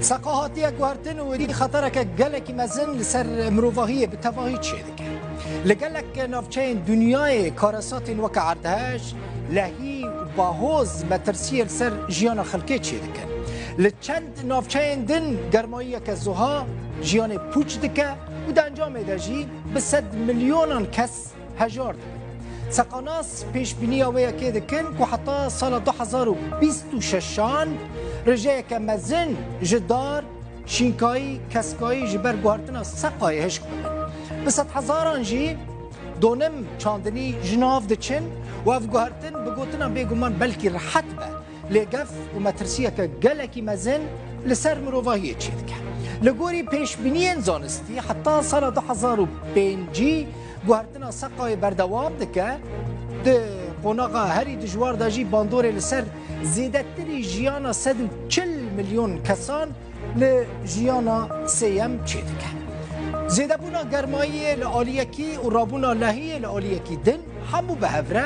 ثقاهاتية گوهرتن و ری خطرک گلکی مزن لسر مروفاهی بتواهی چه دکن لگلک نافچین دنیای کارسات وک عردهش لهی و باهوز مترسیه لسر جیان خلقه چه دکن لچند نافچین دن گرمایی که زوها جیان پوچ دکه و در انجام داجی به 100 میلیون کس هجار دکن سقاناس پیش بینی اویا که دکن که حتی سال 2026 رجای که مزن جدار شینکایی کسکایی جبر گوهرتنا سقای هشک ببن بسد هزاران جی دونم چاندنی جناف دچن و اف گوهرتن بگوتنا بگومان بلکی رحت به لگف و مترسیه که گلکی مزن لسر مروفاهیه چید که لگوری پیش بینی زانستی حتی سال 2005 گوهرتنا سقای بردوام دکه ده قناغا هری دجوار داجی باندور لسر زیده تری جیانا 140 میلیون کسان لجیانا سیم چید که زیده بونا گرمایی لعالیکی و رابونا لحیه لعالیکی دن همو به هفره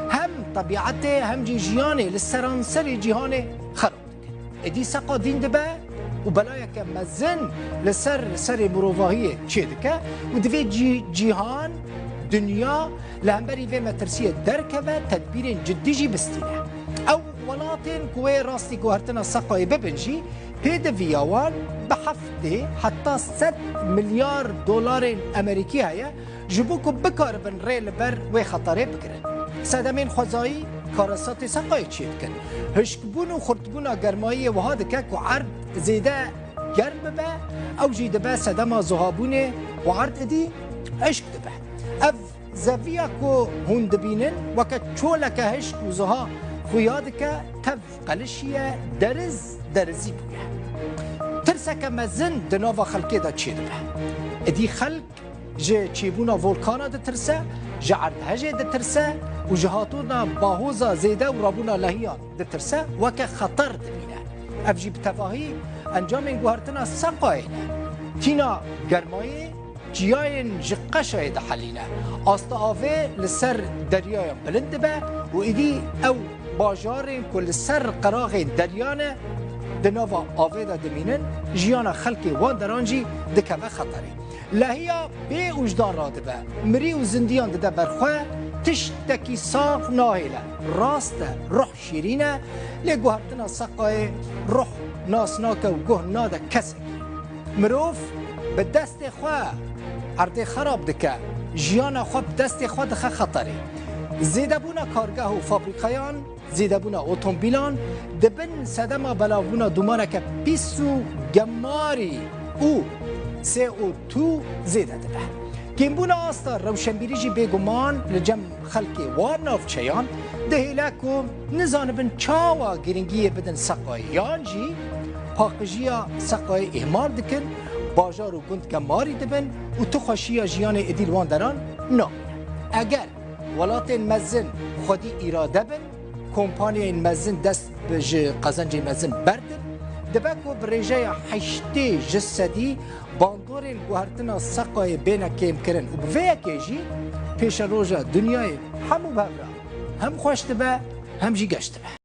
هم طبیعت هم جی جیانه لسرانسر جیهان خراب دکن ادی سقا دین دبه و بلایه که مزن لسر مروفاهی چید که و دوی جیهان دنیا لهمبری و مترسیه درکه و تدبیر جدی جی بستینه او ولاتین کوی راستی گوهرتنا سقای ببنجی پید ویاوان به هفته حتی 100 میلیارد دلار امریکی هیا جبو که بکار بن ریل بر و خطره بگرن سدمین خوزایی کارسات سقای چید کن هشکبون و خورتبون گرمایی و ها دکه که عرض زیده گرم به او جیده به سدما زهابونه و عرض ادی عشق ده به اف زویا که هند بینن و که چولک هشک و زها خویاد که تف قلشیه درزی بویه ترسه که مزن دناوا خلقه دا چید به ادی خلق جه چیبونا ولکانا ده ترسه جه عردهجه ده ترسه و جهاتونا باهوزا زیده و رابونا لحیان ده ترسه و که خطر ده بینه اف جی بتفاهی انجام این گوهرتنا سقاینه تینا گرمایی جیاین جقشای ده حلینه آستا آوه لسر دریایم بلند به و ایدی او باجارین که لسر قراغ دریانه دناوا آوه ده دمینن جیانا خلقی وان درانجی دکوه خطری لحیا بی وجدان را ده به مری و زندیان ده برخواه تشتکی صاف ناهیله راست روح شیرینه لگوهرتنا سقای روح ناسناکه و گوه ناده کسی مروف به دست خواه عرض خراب دکه جیانا خواه دست خواه دخه خطره زیده بونا کارگاه و فابریکایان زیده بونا اوتومبیلان دبن سدما بلاونا دومانه که پیسو گماری او CO2 زیده دبه گیمبونا آستا روشنبیریجی بگمان لجم خلقی وارناف چیان دهیله که نزانبن چاوا گرنگیه بدن سقاییان جی پاقجیا سقای احمال دکن باجار و گند گماری دبن و تو خوشی جیان ادیل وان دران نه اگر ولات مزن خودی ایراده بن کمپانی مزن دست به قزنج مزن بردن دبکو برژه حشته جسدی باندور گوهرتنا سقای بین کم کرن و بویا کیجی پیش روزا دنیای همو بابرا هم خوشت به هم جی گشت به